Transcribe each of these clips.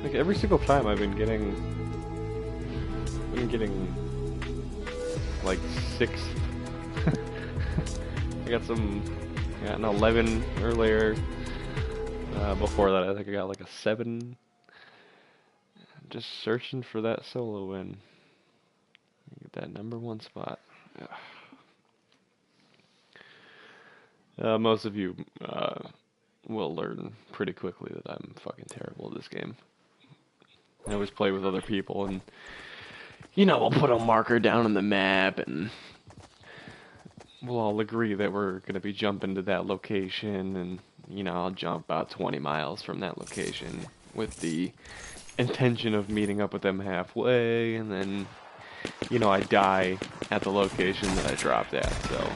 like every single time I've been getting like 6th. I got an 11 earlier. Before that, I think I got like a 7. Just searching for that solo win. Get that #1 spot. Most of you will learn pretty quickly that I'm fucking terrible at this game. I always play with other people, and we'll put a marker down on the map, and we'll all agree that we're gonna be jumping to that location, and I'll jump about 20 miles from that location with the intention of meeting up with them halfway, and then I die at the location that I dropped at, so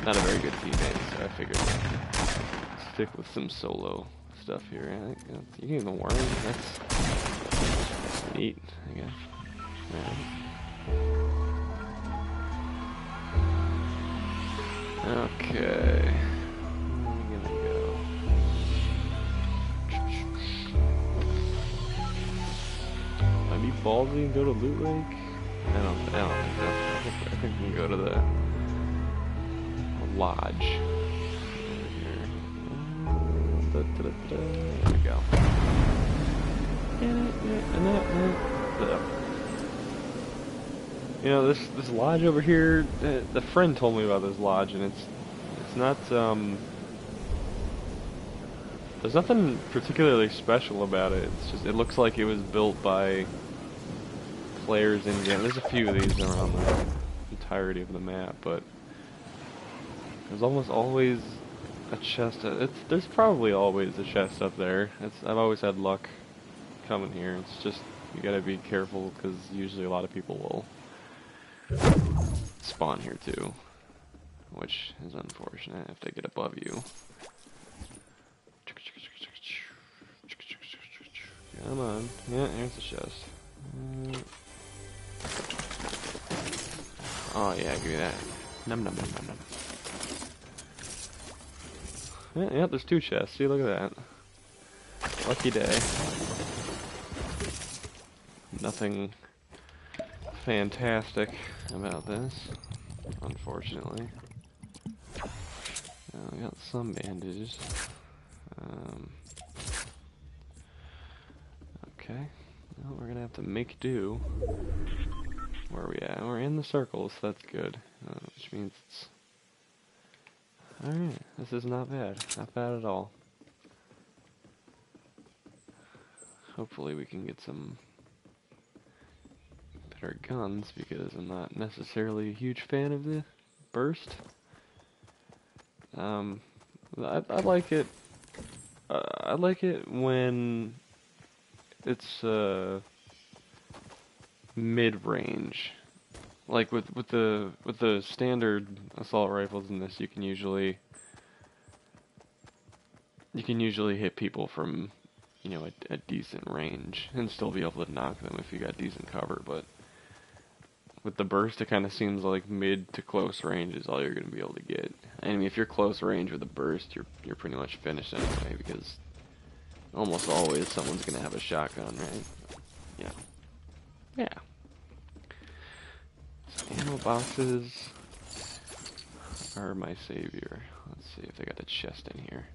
not a very good teammate, so I figured I'd stick with some solo stuff here. I think you can even worm, that's neat, I guess. Right. Okay. Where are we gonna go? Might be ballsy and go to Loot Lake? I don't think so. I think we can go to the lodge. Over here. There we go. This lodge over here, the friend told me about this lodge, and it's not, there's nothing particularly special about it. It's just, it looks like it was built by players in game. There's a few of these around the entirety of the map, but there's almost always a chest. There's probably always a chest up there. I've always had luck coming here. It's just, you gotta be careful, because usually a lot of people will spawn here too, which is unfortunate if they get above you. Come on. Yeah, here's the chest. Oh yeah, give me that. Num num num num num. Yeah, there's 2 chests. See, look at that. Lucky day. Nothing fantastic about this, unfortunately. I got some bandages. Okay, well, we're gonna have to make do. Where are we at? We're in the circles, so that's good. Which means it's... Alright, this is not bad. Not bad at all. Hopefully we can get some better guns, because I'm not necessarily a huge fan of the burst. I like it. I like it when it's mid-range. Like with the standard assault rifles in this, you can usually hit people from a decent range and still be able to knock them if you got decent cover, but with the burst, it kind of seems like mid to close range is all you're going to be able to get. I mean, if you're close range with a burst, you're pretty much finished anyway, because almost always someone's going to have a shotgun, right? Yeah. Yeah. So ammo boxes are my savior. Let's see if they got a chest in here.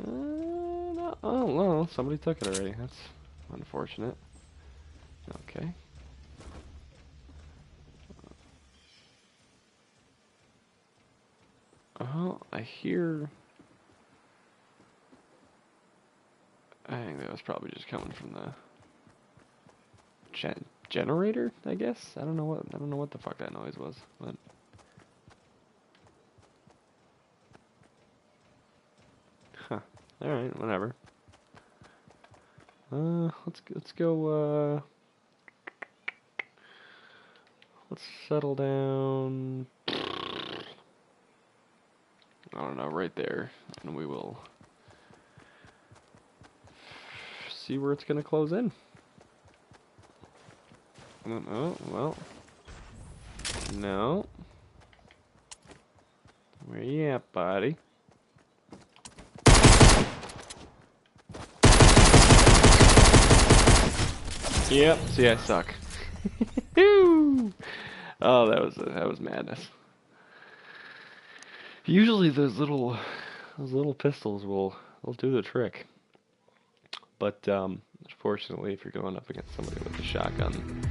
No, oh, well, somebody took it already. That's unfortunate. Okay. Oh, I hear... I think that was probably just coming from the generator, I guess. I don't know what the fuck that noise was, but huh. All right, whatever. Let's go. Let's settle down. I don't know, right there, and we will see where it's gonna close in. Oh, well. No. Where you at, buddy? Yep. See, I suck. Oh, that was madness. Usually those little pistols will do the trick. But unfortunately, if you're going up against somebody with a shotgun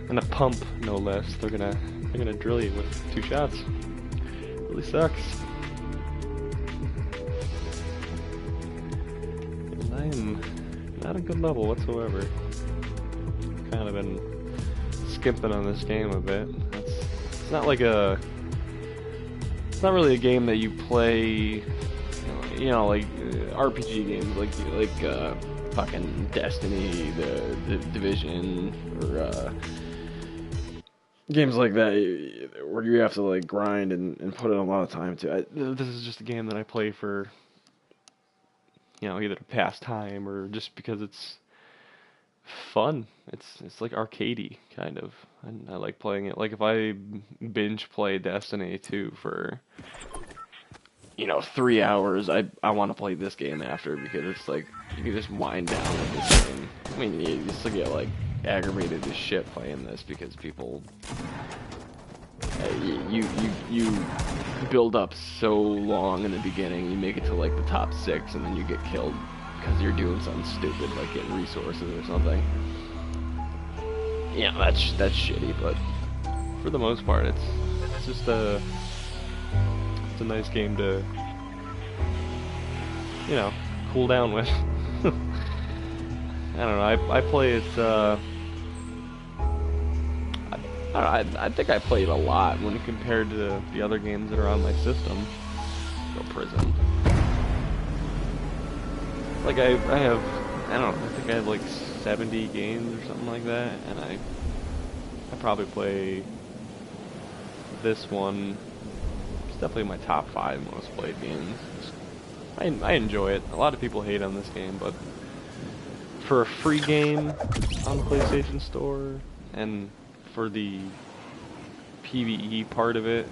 and a pump, no less, they're gonna drill you with 2 shots. Really sucks. And I am not a good level whatsoever. Kind of been skimping on this game a bit. It's not like a. It's not really a game that you play. Like RPG games, like fucking Destiny, the Division, or games like that, where you have to like grind and put in a lot of time to. This is just a game that I play for, either to pass time or just because it's fun. It's like arcadey kind of, and I like playing it. Like if I binge play Destiny 2 for 3 hours, I want to play this game after because it's like you can just wind down with this game. I mean, you still get like aggravated as shit playing this because people, you build up so long in the beginning, you make it to like the top 6, and then you get killed because you're doing something stupid like getting resources or something. Yeah, that's shitty, but for the most part, it's just it's a nice game to, cool down with. I don't know. I play it. I think I played a lot when compared to the other games that are on my system. Go prison. Like I have. I don't know. I think I have like 70 games or something like that, and I probably play this one. It's definitely my top 5 most played games. I enjoy it. A lot of people hate on this game, but for a free game on the PlayStation Store and for the PvE part of it,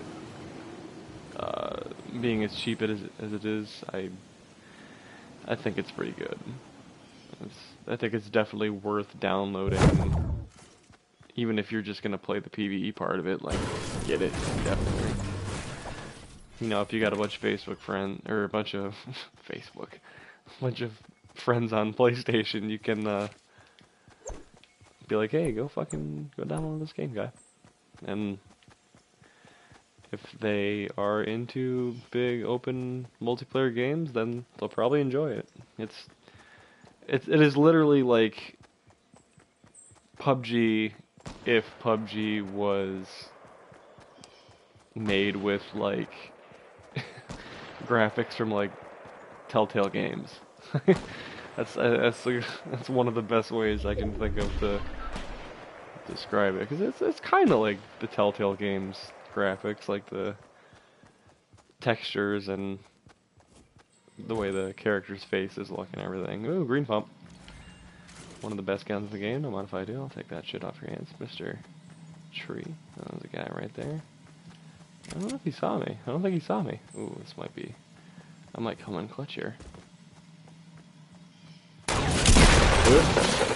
being as cheap as it is, I think it's pretty good. I think it's definitely worth downloading, even if you're just gonna play the PvE part of it. Like, get it, definitely. If you got a bunch of Facebook friends, or a bunch of friends on PlayStation, you can be like, hey, go download this game, guy. And if they are into big open multiplayer games, then they'll probably enjoy it. It is literally like PUBG if PUBG was made with like graphics from like Telltale Games. That's one of the best ways I can think of to describe it, because it's kind of like the Telltale Games graphics, like the textures and the way the character's faces look and everything. Ooh, green pump. One of the best guns in the game. Don't mind if I do. I'll take that shit off your hands, Mr. Tree. Oh, there's a guy right there. I don't know if he saw me. I don't think he saw me. Ooh, this might be. I might come in clutch here. Oops.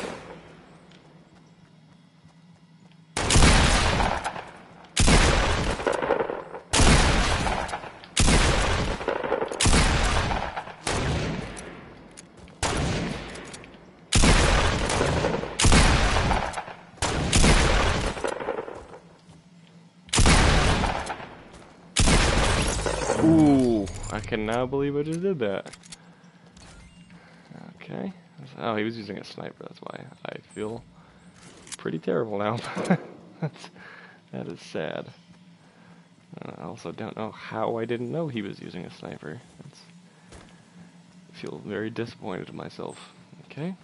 Ooh, I can now believe I just did that. Okay. Oh, he was using a sniper, that's why I feel pretty terrible now. That is sad. I also don't know how I didn't know he was using a sniper. I feel very disappointed in myself. Okay.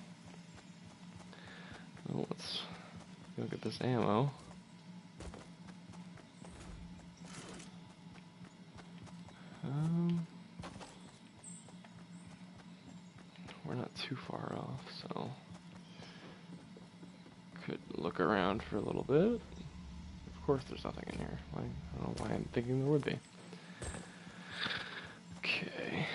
Well, let's go get this ammo. We're not too far off, so could look around for a little bit. Of course there's nothing in here. I don't know why I'm thinking there would be. Okay.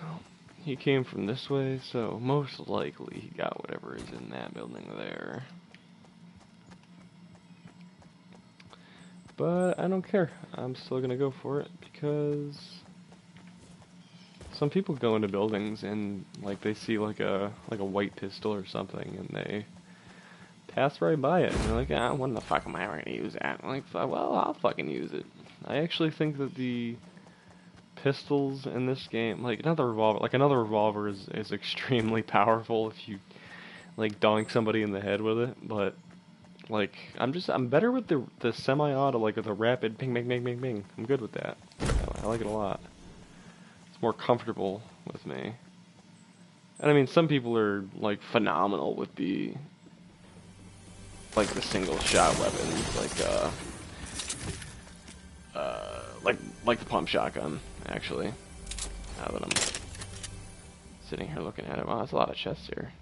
Well, he came from this way, so most likely he got whatever is in that building there. But I don't care. I'm still gonna go for it because some people go into buildings and like they see like a white pistol or something and they pass right by it and they're like, ah, when the fuck am I ever gonna use that? I'm like, well, I'll fucking use it. I actually think that the pistols in this game, like another revolver is extremely powerful if you like doink somebody in the head with it, but like I'm better with the semi-auto, like with the rapid ping ping ping ping ping. I'm good with that. I like it a lot. It's more comfortable with me. And I mean, some people are like phenomenal with the single shot weapons, like the pump shotgun. Actually, now that I'm sitting here looking at it, wow, that's a lot of chests here.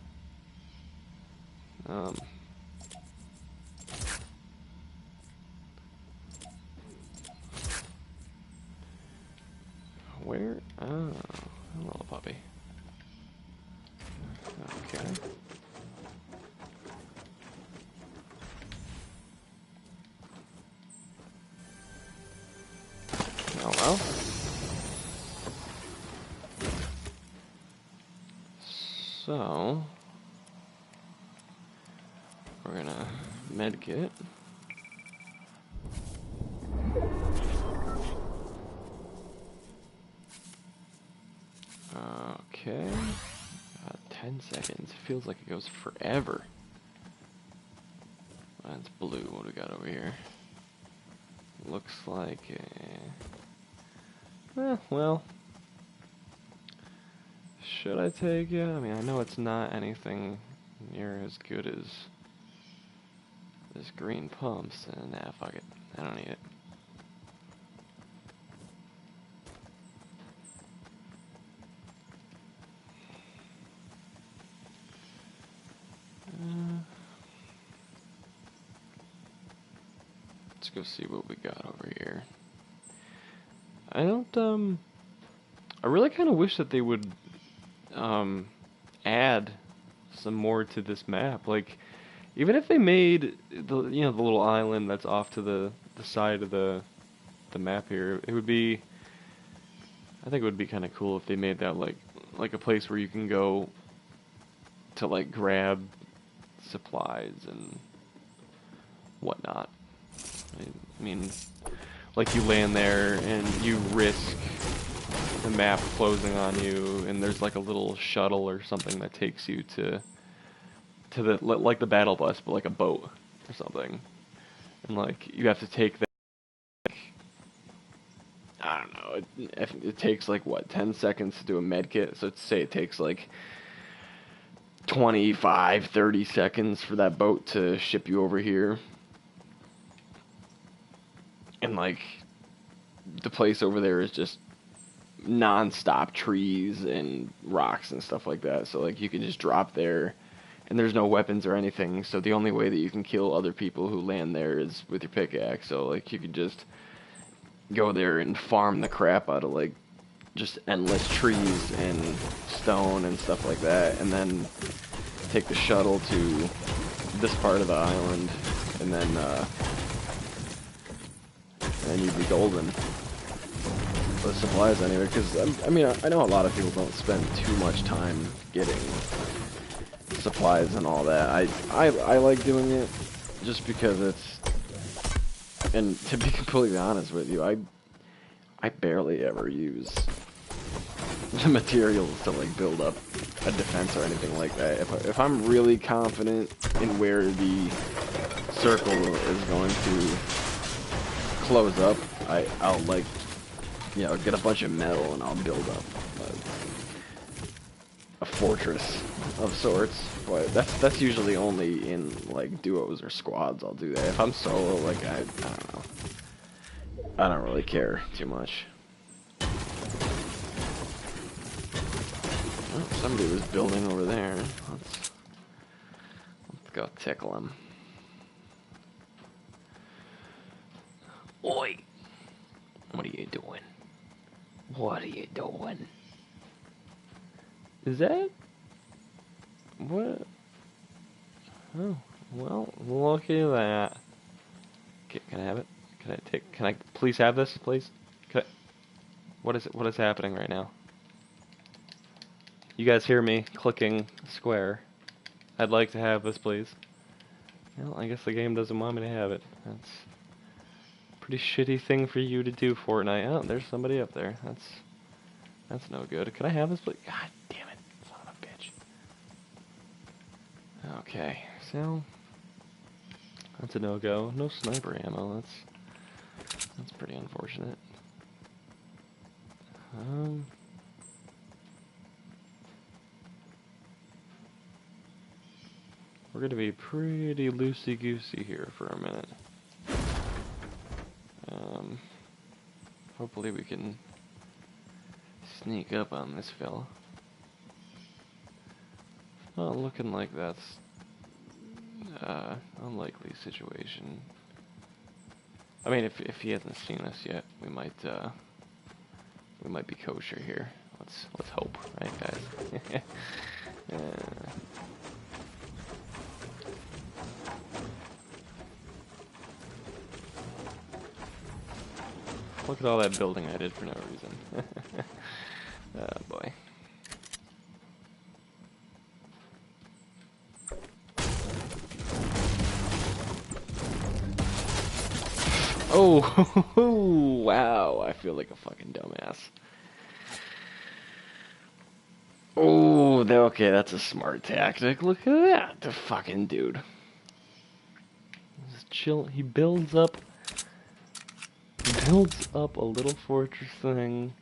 Where? Oh, hello, puppy. Okay. Oh well. So we're gonna medkit. Okay. 10 seconds. Feels like it goes forever. That's blue. What do we got over here? Looks like well. Should I take it? I mean, I know it's not anything near as good as this green pumps. And nah, fuck it. I don't need it. Let's go see what we got over here. I don't, I really kind of wish that they would, add some more to this map. Like, even if they made the little island that's off to the side of the map here, it would be, I think it would be kind of cool if they made that like a place where you can go to like grab supplies and whatnot. I mean, like you land there and you risk the map closing on you, and there's like a little shuttle or something that takes you to the like the battle bus, but like a boat or something, and like you have to take that. I don't know. It takes like what 10 seconds to do a med kit, so say it takes like 25, 30 seconds for that boat to ship you over here. And like the place over there is just non-stop trees and rocks and stuff like that. So like you can just drop there and there's no weapons or anything. So the only way that you can kill other people who land there is with your pickaxe. So like you could just go there and farm the crap out of like just endless trees and stone and stuff like that, and then take the shuttle to this part of the island, and then you'd be golden. The supplies anyway, because I mean I know a lot of people don't spend too much time getting supplies and all that. I like doing it just because it's, and to be completely honest with you, I barely ever use the materials to like build up a defense or anything like that. If I'm really confident in where the circle is going to close up, I'll like, you know, get a bunch of metal and I'll build up a fortress of sorts. But that's usually only in like duos or squads I'll do that. If I'm solo, like I don't know. I don't really care too much. Oh, somebody was building over there. Let's go tickle him. Oi! What are you doing? What are you doing? Is that? What? Oh, well, look at that. Okay, can I have it? Can I please have this, please? Can I, what is happening right now? You guys hear me clicking square. I'd like to have this, please. Well, I guess the game doesn't want me to have it. That's a pretty shitty thing for you to do, Fortnite. Oh, there's somebody up there. That's no good. Can I have this, please? God damn it, son of a bitch. Okay, so that's a no-go. No sniper ammo. That's pretty unfortunate. We're gonna be pretty loosey-goosey here for a minute. Hopefully we can sneak up on this fella. Not looking like that's unlikely situation. I mean, if he hasn't seen us yet, we might be kosher here. Let's hope, right, guys? Look at all that building I did for no reason. Oh boy. Oh, wow, I feel like a fucking dumbass. Oh, okay, that's a smart tactic. Look at that, the fucking dude. Just chill. He builds up a little fortress thing,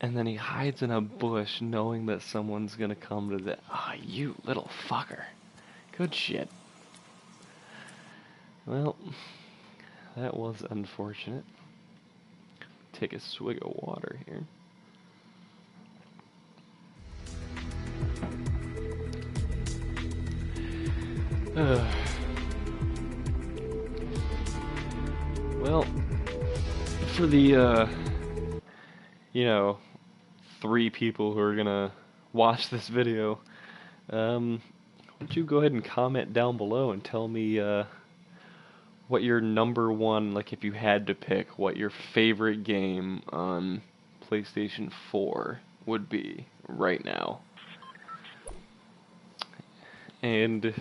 and then he hides in a bush knowing that someone's gonna come to the... Ah, you little fucker. Good shit. Well, that was unfortunate. Take a swig of water here. Well, for the, 3 people who are gonna watch this video, would you go ahead and comment down below and tell me, what your number one, like if you had to pick, what your favorite game on PlayStation 4 would be right now. And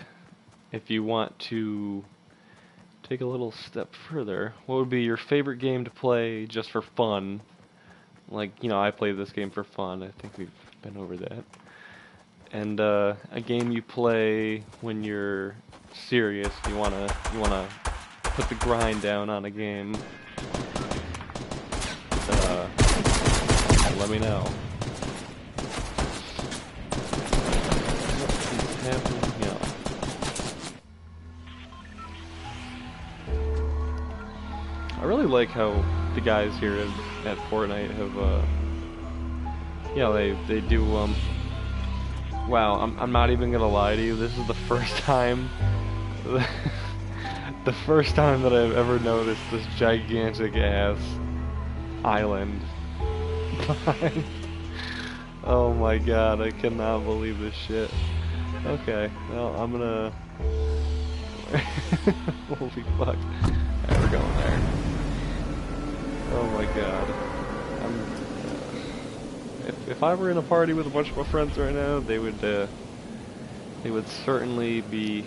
if you want to take a little step further, what would be your favorite game to play just for fun? Like, I play this game for fun. I think we've been over that. And a game you play when you're serious. You wanna put the grind down on a game. Let me know. What's happening? I really like how the guys here at Fortnite have, they do, wow, I'm not even gonna lie to you, this is the first time, the first time that I've ever noticed this gigantic ass island behind. Oh my god, I cannot believe this shit. Okay, well, I'm gonna... Holy fuck. Alright, we're going there. Oh my god. If I were in a party with a bunch of my friends right now, they would certainly be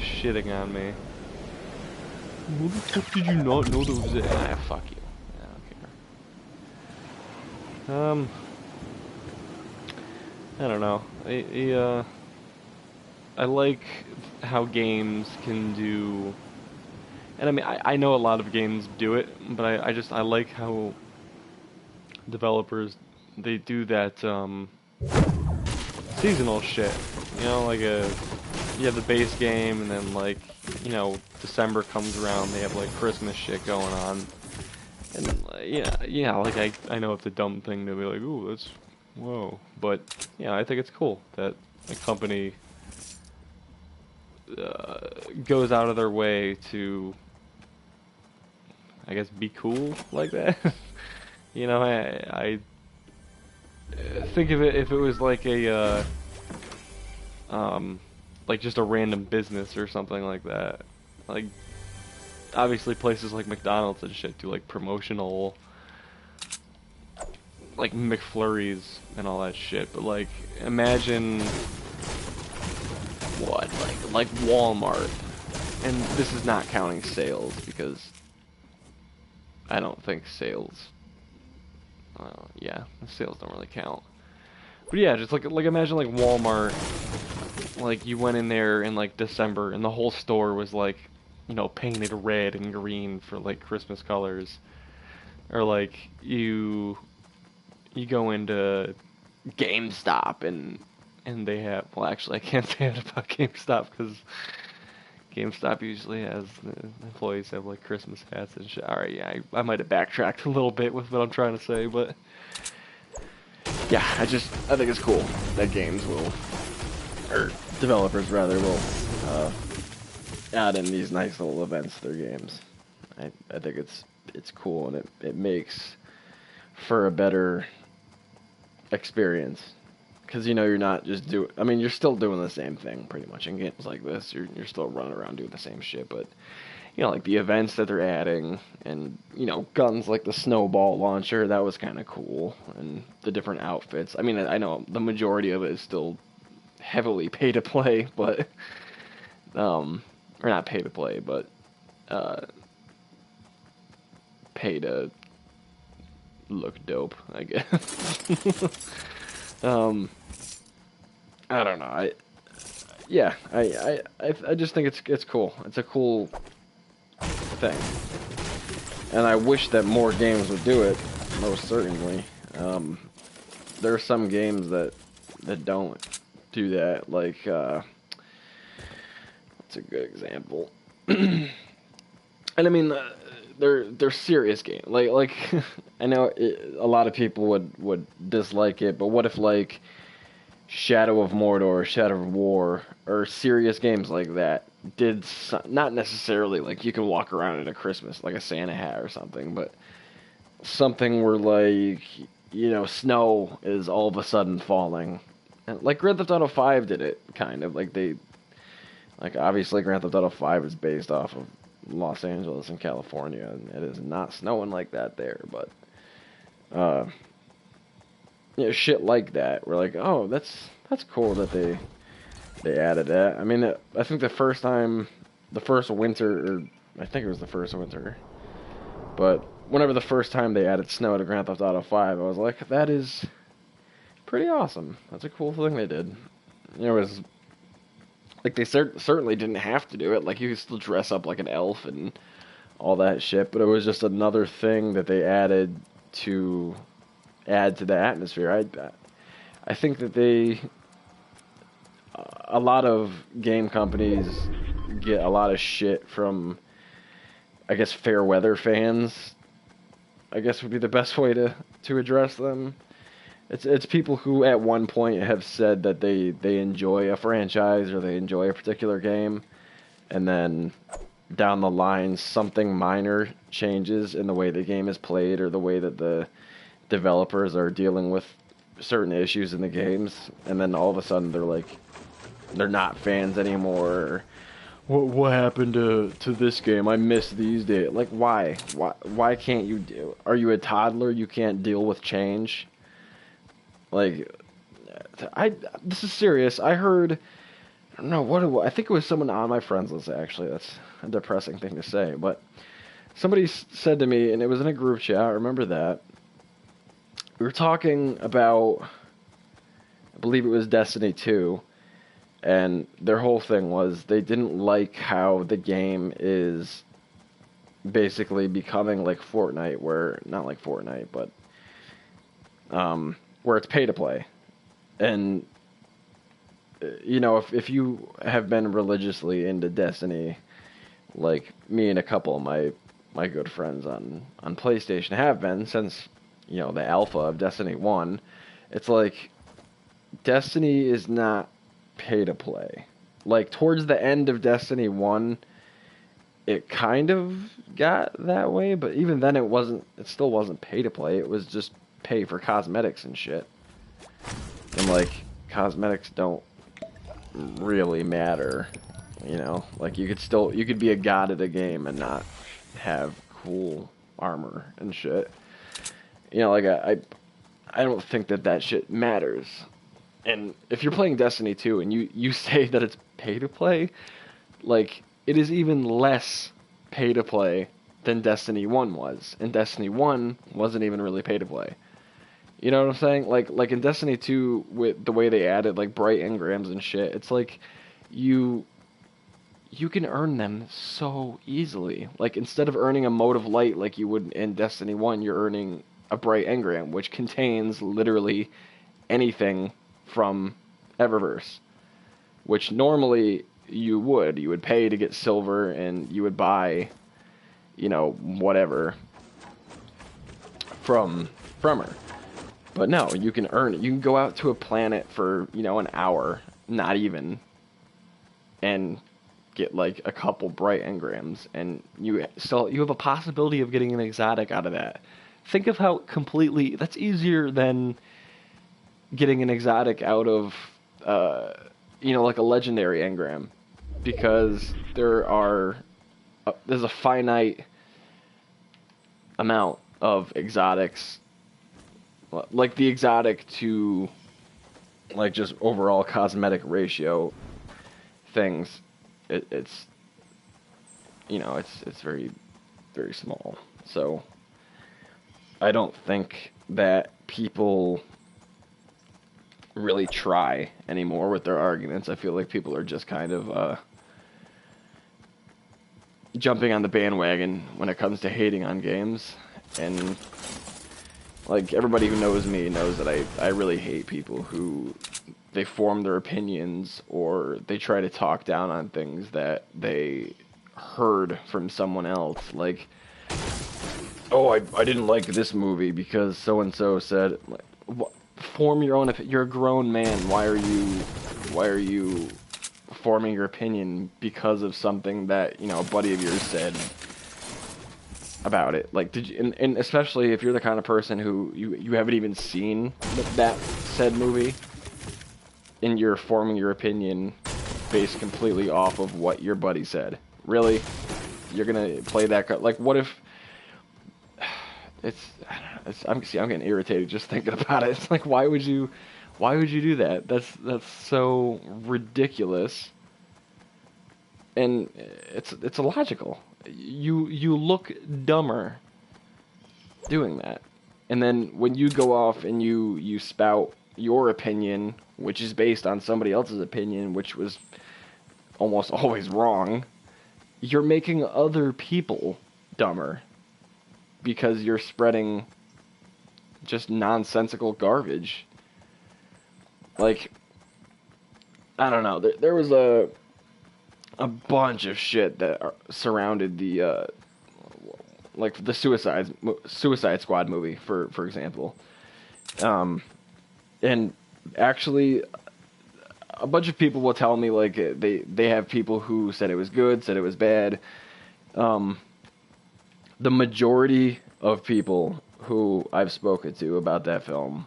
shitting on me. What the fuck did you not know that was it? Ah, fuck you. I don't care. I don't know. I like how games can do... And I mean, I know a lot of games do it, but I like how developers, they do that, seasonal shit. Like you have the base game, and then like, December comes around, they have like Christmas shit going on. And yeah, like I know it's a dumb thing to be like, ooh, that's, whoa. But, I think it's cool that a company goes out of their way to, I guess, be cool like that. I think of it, if it was like a, like just a random business or something like that. Like, obviously places like McDonald's and shit do like promotional, like McFlurries and all that shit. But like, imagine what, like Walmart, and this is not counting sales because I don't think sales. Yeah, sales don't really count. But yeah, just like imagine like Walmart, like you went in there in like December and the whole store was like, you know, painted red and green for like Christmas colors, or like you go into GameStop and they have, well, actually I can't say that about GameStop because GameStop usually has the employees have like Christmas hats and shit. All right, yeah, I might have backtracked a little bit with what I'm trying to say, but yeah, I think it's cool that games will, or developers rather, will add in these nice little events to their games. I think it's cool, and it makes for a better experience. Because, you know, you're not just I mean, you're still doing the same thing pretty much in games like this. You're still running around doing the same shit, but you know, like the events that they're adding, and you know, guns like the snowball launcher, that was kind of cool, and the different outfits. I mean, I know the majority of it is still heavily pay to play, but or not pay to play, but pay to look dope, I guess. I don't know. I just think it's cool. It's a cool thing, and I wish that more games would do it. Most certainly, there are some games that don't do that. Like, what's a good example? And I mean, they're serious games. Like I know a lot of people would dislike it, but what if like Shadow of Mordor, Shadow of War, or serious games like that did not necessarily like you can walk around in a Christmas like a Santa hat or something, but something where like, you know, snow is all of a sudden falling, and like Grand Theft Auto 5 did it kind of like obviously Grand Theft Auto 5 is based off of Los Angeles and California, and it is not snowing like that there, but you know, shit like that. We're like, oh, that's cool that they added that. I mean, I think the first winter, or I think it was the first winter, but whenever the first time they added snow to Grand Theft Auto 5, I was like, that is pretty awesome. That's a cool thing they did. You know, it was like they certainly didn't have to do it. Like you could still dress up like an elf and all that shit, but it was just another thing that they added to add to the atmosphere. I think that a lot of game companies get a lot of shit from, I guess, fair weather fans, I guess would be the best way to address them. It's people who at one point have said that they enjoy a franchise or they enjoy a particular game, and then down the line something minor changes in the way the game is played or the way that the developers are dealing with certain issues in the games, and then all of a sudden they're not fans anymore. What happened to this game? I miss these days. Like, why can't you are you a toddler? You can't deal with change? Like, this is serious. I heard, I don't know I think it was someone on my friends list actually. That's a depressing thing to say, but somebody said to me, and it was in a group chat. I remember that. We were talking about, I believe it was Destiny 2, and their whole thing was they didn't like how the game is basically becoming like Fortnite, where, not like Fortnite, but where it's pay to play. And, you know, if you have been religiously into Destiny, like me and a couple of my good friends on PlayStation have been since, you know, the alpha of Destiny 1, it's like Destiny is not pay to play. Like towards the end of Destiny 1, it kind of got that way, but even then it still wasn't pay to play. It was just pay for cosmetics and shit. And like cosmetics don't really matter You know, like you could be a god at a game and not have cool armor and shit. You know, like I don't think that shit matters. And if you're playing Destiny 2 and you say that it's pay to play, like it is even less pay to play than Destiny 1 was. And Destiny 1 wasn't even really pay to play. You know what I'm saying? Like in Destiny 2 with the way they added like bright engrams and shit, it's like you can earn them so easily. Like instead of earning a mode of light like you would in Destiny 1, you're earning a bright engram which contains literally anything from Eververse, which normally you would pay to get silver and you would buy, you know, whatever from her. But no, you can earn it. You can go out to a planet for, you know, an hour, not even, and get like a couple bright engrams, and you have a possibility of getting an exotic out of that. Think of how completely that's easier than getting an exotic out of, you know, like a legendary engram, because there's a finite amount of exotics, like the exotic to like just overall cosmetic ratio things. It's you know, it's very, very small. So I don't think that people really try anymore with their arguments. I feel like people are just kind of jumping on the bandwagon when it comes to hating on games. And like everybody who knows me knows that I really hate people who they form their opinions or they try to talk down on things that they heard from someone else. Like, oh, I didn't like this movie because so and so said. Like, form your own opinion. You're a grown man. Why are you forming your opinion because of something that, you know, a buddy of yours said about it? Like, did you, and especially if you're the kind of person who you haven't even seen that said movie, and you're forming your opinion based completely off of what your buddy said. Really? You're gonna play that? Like, what if I'm getting irritated just thinking about it. It's like, why would you do that? That's so ridiculous. And it's illogical. You look dumber doing that. And then when you go off and you spout your opinion, which is based on somebody else's opinion, which was almost always wrong, you're making other people dumber because you're spreading just nonsensical garbage. Like, I don't know. There was a bunch of shit that surrounded the like the Suicide Squad movie, for example. And actually, a bunch of people will tell me like they have people who said it was good, said it was bad. The majority of people who I've spoken to about that film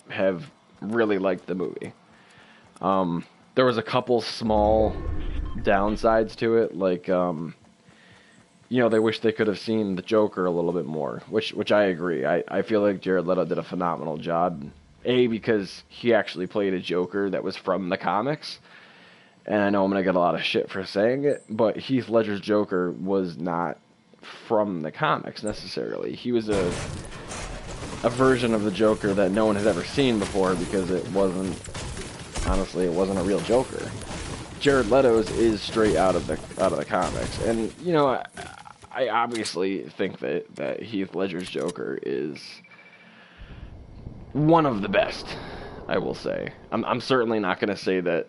have really liked the movie. There was a couple small downsides to it, like you know, they wish they could have seen the Joker a little bit more, which I agree. I feel like Jared Leto did a phenomenal job. A, because he actually played a Joker that was from the comics, and I know I'm gonna get a lot of shit for saying it, but Heath Ledger's Joker was not from the comics necessarily. He was a version of the Joker that no one had ever seen before, because it wasn't a real Joker. Jared Leto's is straight out of the comics, and you know, I obviously think that Heath Ledger's Joker is one of the best. I will say. I'm certainly not going to say that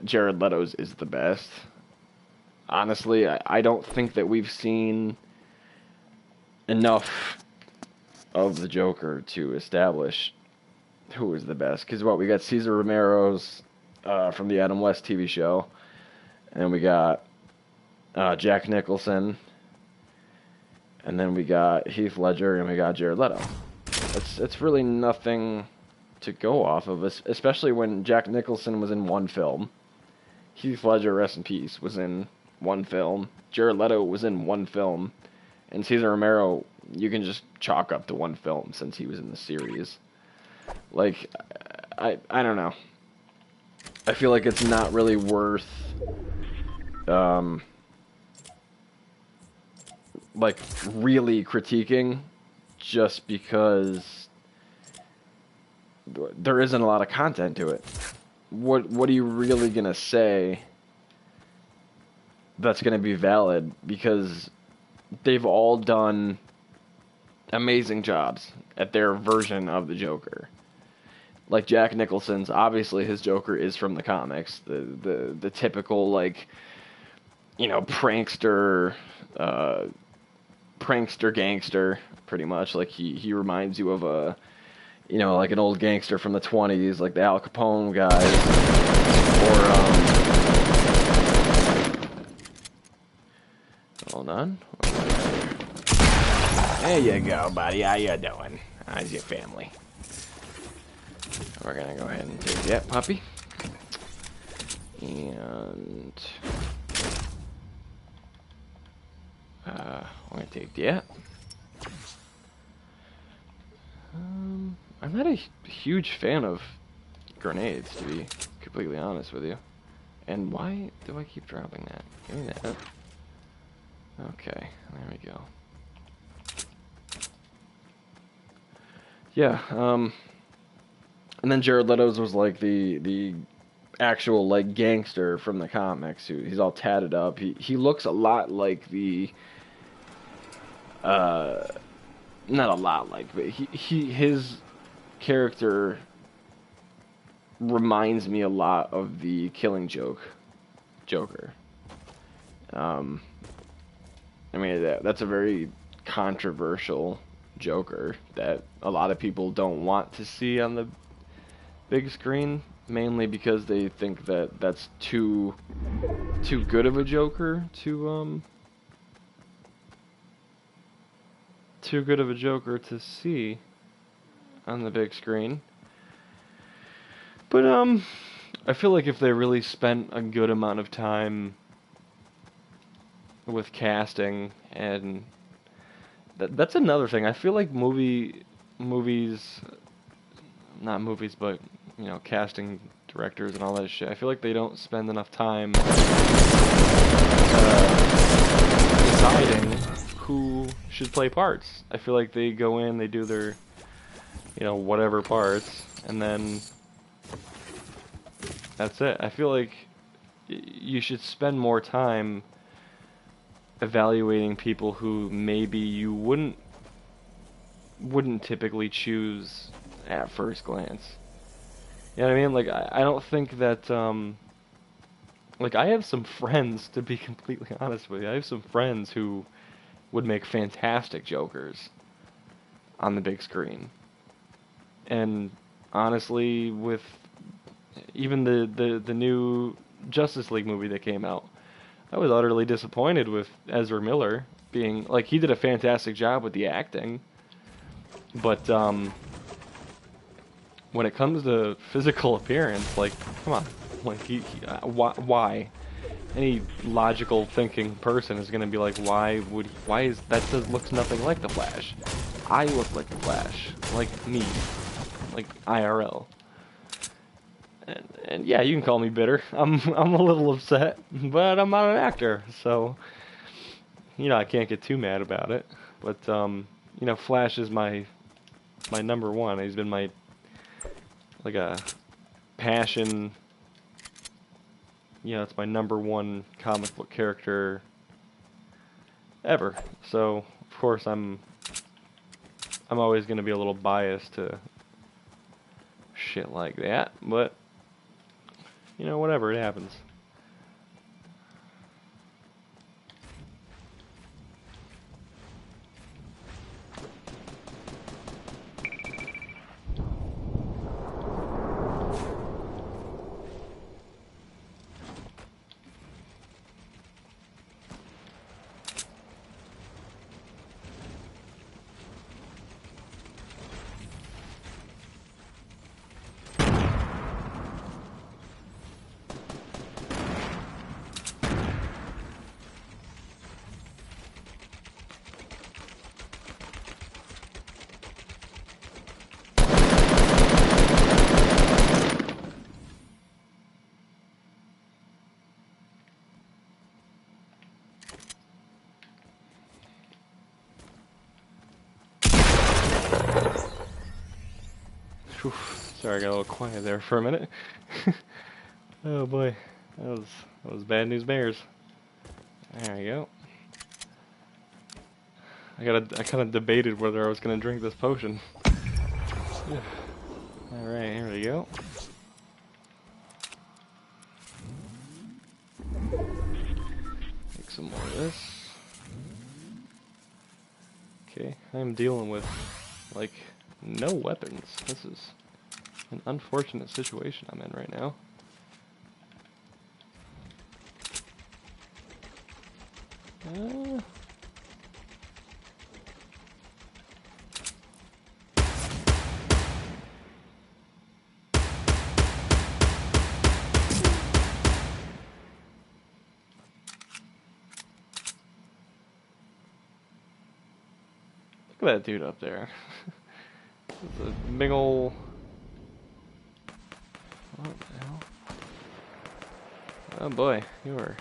Jared Leto's is the best. Honestly, I don't think that we've seen enough of the Joker to establish who is the best. Because we got Cesar Romero's from the Adam West TV show, and we got Jack Nicholson, and then we got Heath Ledger, and we got Jared Leto. It's really nothing to go off of, especially when Jack Nicholson was in one film, Heath Ledger, rest in peace, was in one film. Jared Leto was in one film. And Cesar Romero, you can just chalk up to one film since he was in the series. Like, I don't know. I feel like it's not really worth, like, really critiquing just because there isn't a lot of content to it. What are you really going to say that's going to be valid? Because they've all done amazing jobs at their version of the Joker. Like Jack Nicholson's, obviously his Joker is from the comics. The typical, like, you know, prankster gangster, pretty much. Like he reminds you of a, you know, like an old gangster from the 20s, like the Al Capone guys, or hold on. There you go, buddy. How you doing? How's your family? We're gonna go ahead and take that puppy. And I'm gonna take that. I'm not a huge fan of grenades, to be completely honest with you. And why do I keep dropping that? Give me that. Okay, there we go. Yeah, and then Jared Leto's was like the actual, like, gangster from the comics. He's all tatted up. He looks a lot like the not a lot like, but his character reminds me a lot of the Killing Joke Joker. I mean, that's a very controversial Joker that a lot of people don't want to see on the big screen, mainly because they think that that's too good of a Joker to see on the big screen. But I feel like if they really spent a good amount of time with casting, and that's another thing. I feel like movies, not movies, but, you know, casting directors and all that shit, I feel like they don't spend enough time deciding who should play parts. I feel like they go in, they do their, you know, whatever parts, and then that's it. I feel like you should spend more time evaluating people who maybe you wouldn't typically choose at first glance. You know what I mean? Like, I don't think that, like, I have some friends, to be completely honest with you, I have some friends who would make fantastic Jokers on the big screen. And honestly, with even the new Justice League movie that came out, I was utterly disappointed with Ezra Miller being, like, he did a fantastic job with the acting, but when it comes to physical appearance, like, come on, like, why? Any logical thinking person is gonna be like, why is that, looks nothing like the Flash? I look like the Flash, like me, like IRL. And yeah, you can call me bitter. I'm a little upset, but I'm not an actor, so, you know, I can't get too mad about it. But you know, Flash is my number one. He's been my, like, a passion. You know, it's my number one comic book character ever. So of course I'm always going to be a little biased to shit like that, but, you know, whatever, it happens. Sorry, I got a little quiet there for a minute. Oh boy, that was bad news bears. There you go. I kind of debated whether I was gonna drink this potion. All right, here we go. Take some more of this. Okay, I'm dealing with like no weapons. This is an unfortunate situation I'm in right now. Look at that dude up there. It's a big ol'... What the hell? Oh boy, you are...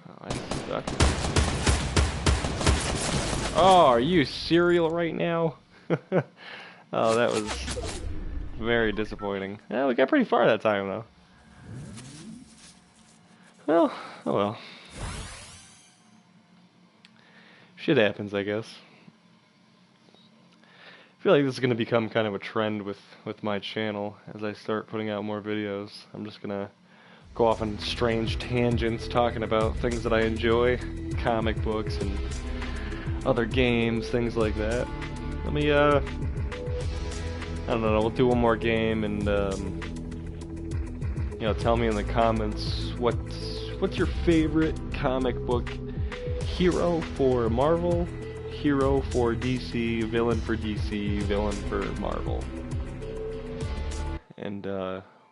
Oh, I suck. Oh, are you serial right now? Oh, that was very disappointing. Yeah, we got pretty far that time, though. Well, oh well. Shit happens, I guess. I feel like this is going to become kind of a trend with my channel as I start putting out more videos. I'm just going to go off on strange tangents talking about things that I enjoy, comic books and other games, things like that. Let me, I don't know, we'll do one more game and, you know, tell me in the comments what's your favorite comic book hero for Marvel, hero for DC, villain for DC, villain for Marvel. And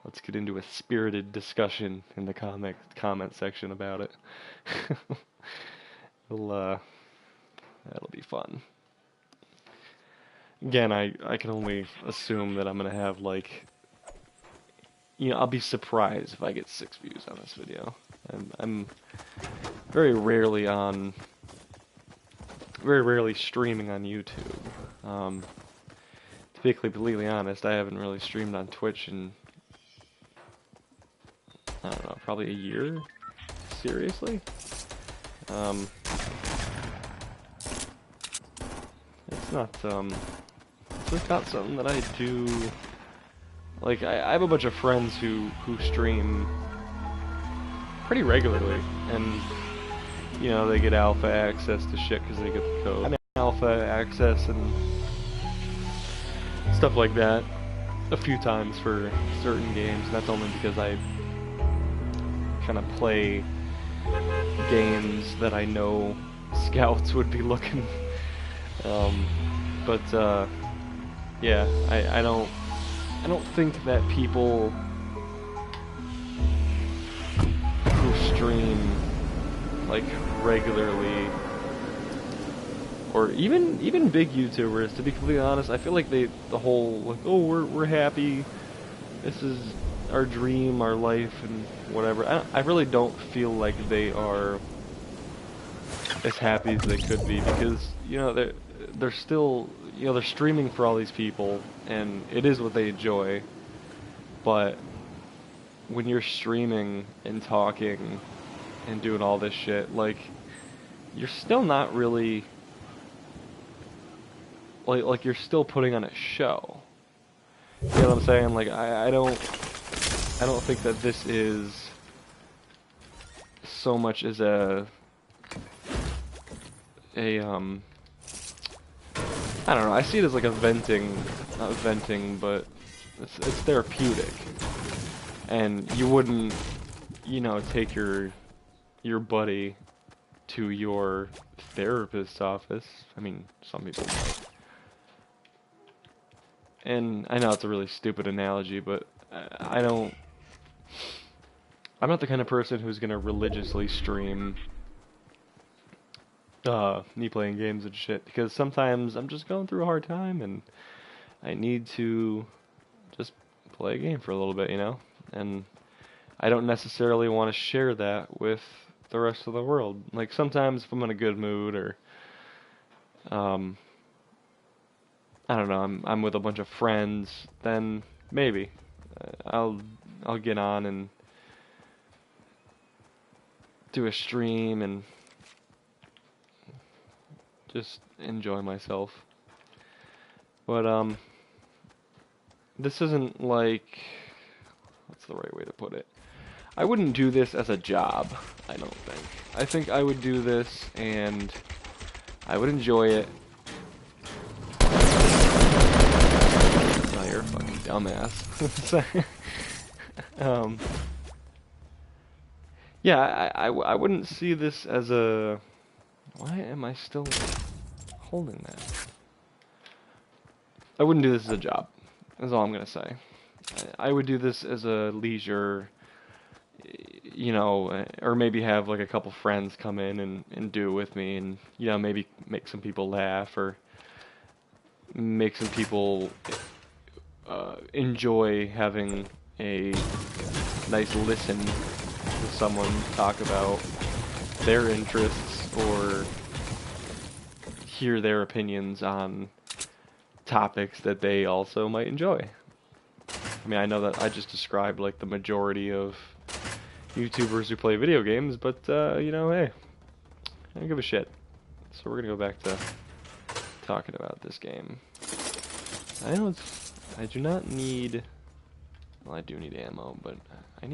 let's get into a spirited discussion in the comment section about it. That'll be fun. Again, I can only assume that I'm gonna have like, you know, I'll be surprised if I get 6 views on this video. I'm very rarely streaming on YouTube. To be completely honest, I haven't really streamed on Twitch in, I don't know, probably a year? Seriously? It's not something that I do. Like, I have a bunch of friends who stream pretty regularly, and, you know, they get alpha access to shit because they get the code. I mean, alpha access and stuff like that a few times for certain games, and that's only because I kind of play games that I know scouts would be looking. Yeah, I don't think that people who stream like regularly, or even big YouTubers, to be completely honest, I feel like the whole like, oh, we're happy, this is our dream, our life, and whatever. I really don't feel like they are as happy as they could be, because, you know, they're still, you know, they're streaming for all these people, and it is what they enjoy. But when you're streaming and talking and doing all this shit, like, you're still not really like you're still putting on a show. You know what I'm saying? Like, I don't think that this is so much as I don't know, I see it as like a venting, not venting, but it's therapeutic. And you wouldn't, you know, take your buddy to your therapist's office. I mean, some people might. And I know it's a really stupid analogy, but I'm not the kind of person who's gonna religiously stream me playing games and shit, because sometimes I'm just going through a hard time and I need to just play a game for a little bit, you know? And I don't necessarily want to share that with the rest of the world. Like, sometimes if I'm in a good mood, or I don't know, I'm with a bunch of friends, then maybe I'll get on and do a stream and just enjoy myself. But this isn't like, what's the right way to put it? I wouldn't do this as a job, I don't think. I think I would do this and I would enjoy it. Oh, you're a fucking dumbass. Yeah, I wouldn't see this as a... Why am I still holding that? I wouldn't do this as a job. That's all I'm gonna say. I would do this as a leisure, you know, or maybe have like a couple friends come in and do it with me, and you know, maybe make some people laugh or make some people enjoy having a nice listen to someone talk about their interests or hear their opinions on topics that they also might enjoy. I mean, I know that I just described like the majority of YouTubers who play video games, but you know, hey, I don't give a shit. So we're gonna go back to talking about this game. I do not need, well, I do need ammo, but I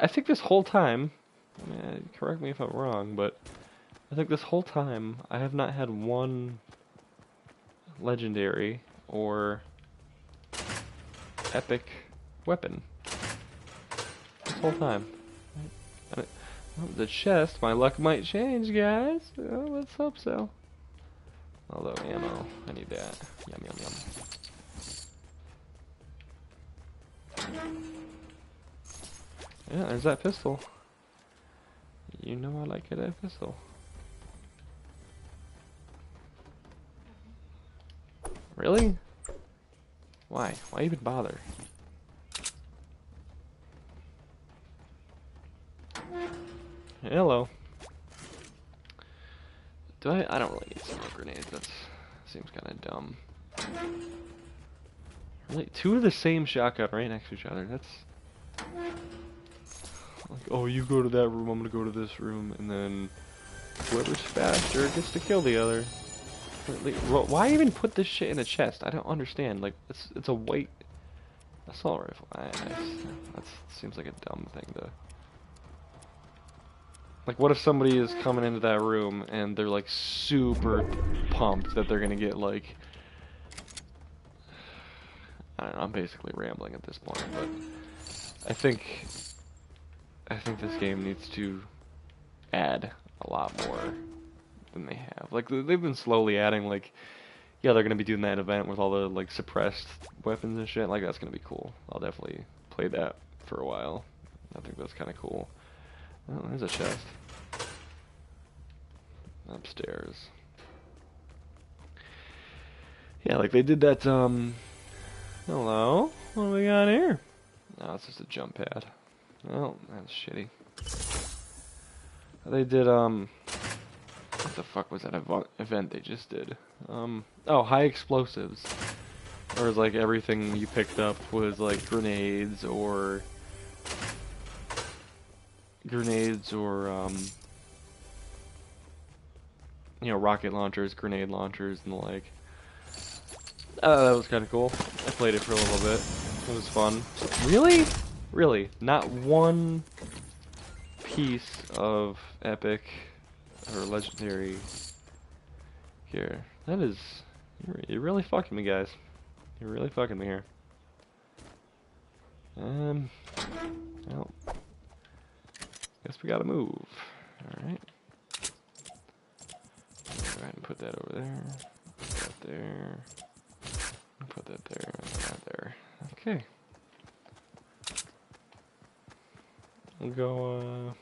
think this whole time, I mean, correct me if I'm wrong, but I think this whole time I have not had one legendary or epic weapon. This whole time. Oh, the chest, my luck might change, guys. Oh, let's hope so. Although ammo, I need that. Yum yum yum. Yeah, there's that pistol. You know I like that pistol. Really? Why? Why even bother? Hello. I don't really need smoke grenades. That seems kind of dumb. Really, two of the same shotgun right next to each other. That's like, oh, you go to that room, I'm gonna go to this room, and then whoever's faster gets to kill the other. Why even put this shit in a chest? I don't understand. Like, it's a white assault rifle. That seems like a dumb thing to... Like, what if somebody is coming into that room and they're, like, super pumped that they're gonna get, like... I don't know, I'm basically rambling at this point, but... I think this game needs to add a lot more than they have. Like, they've been slowly adding, like... Yeah, they're gonna be doing that event with all the, like, suppressed weapons and shit. Like, that's gonna be cool. I'll definitely play that for a while. I think that's kind of cool. Oh, there's a chest. Upstairs. Yeah, like they did that, hello? What do we got here? No, it's just a jump pad. Oh, that's shitty. They did, what the fuck was that event they just did? Oh, high explosives. Or was like everything you picked up was like grenades or you know, rocket launchers, grenade launchers, and the like. That was kind of cool. I played it for a little bit. It was fun. Really? Really? Not one piece of epic or legendary here. That is... You're really fucking me, guys. You're really fucking me here. Well... Guess we gotta move. Alright. Go ahead and put that over there. Put that there. Put that there. And that there. Okay. We'll go,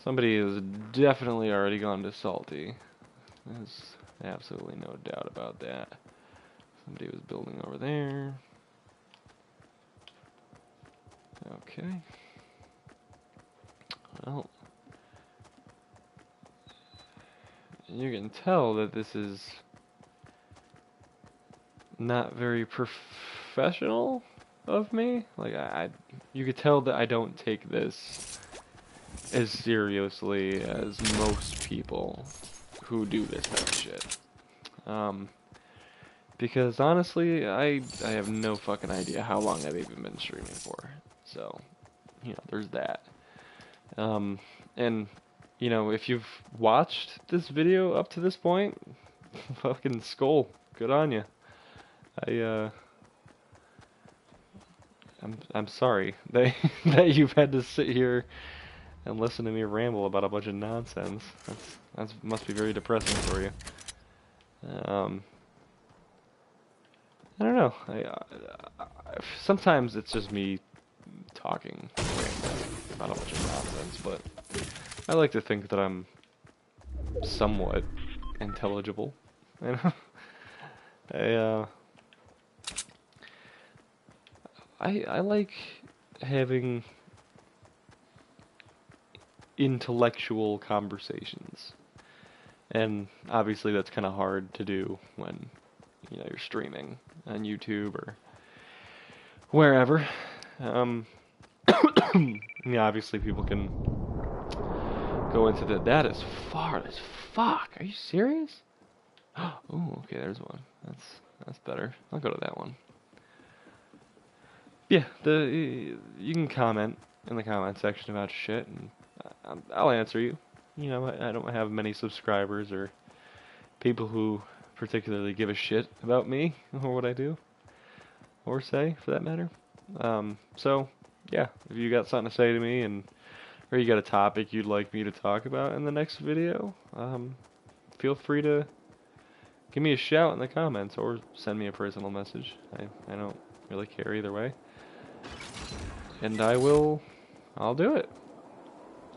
Somebody has definitely already gone to Salty. There's absolutely no doubt about that. Somebody was building over there. Okay. Well, you can tell that this is not very professional of me. Like, you could tell that I don't take this as seriously as most people who do this type of shit. Because honestly, I have no fucking idea how long I've even been streaming for. So, there's that. And, if you've watched this video up to this point, fucking skull, good on you. I'm sorry that that you've had to sit here and listen to me ramble about a bunch of nonsense. That's must be very depressing for you. I don't know. Sometimes it's just me talking about a bunch of nonsense, but I like to think that I'm somewhat intelligible. I like having intellectual conversations, and obviously that's kind of hard to do when you're streaming on YouTube or wherever. Obviously people can go into that. That is far as fuck. Are you serious? Oh, okay, there's one. That's better. I'll go to that one. Yeah, you can comment in the comment section about shit, and I'll answer you. I don't have many subscribers or people who particularly give a shit about me or what I do or say, for that matter. So yeah, if you got something to say to me, or you got a topic you'd like me to talk about in the next video, feel free to give me a shout in the comments or send me a personal message. I don't really care either way. And I'll do it.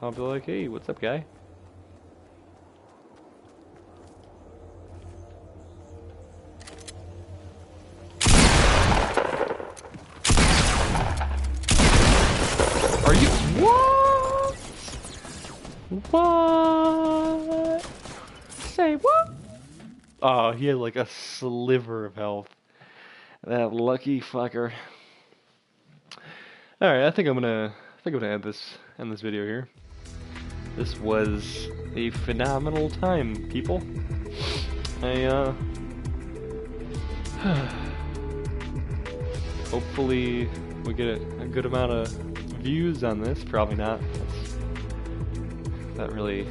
I'll be like, hey, what's up, guy? Are you, what? What? Say what? Oh, he had like a sliver of health. That lucky fucker. Alright, I think I'm gonna end this video here. This was a phenomenal time, people. Hopefully we get a good amount of views on this. Probably not. That's that really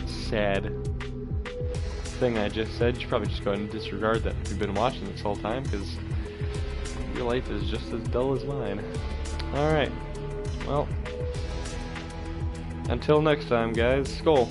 sad thing I just said. You should probably just go ahead and disregard that if you've been watching this whole time, because your life is just as dull as mine. Alright, well, until next time, guys, Skull.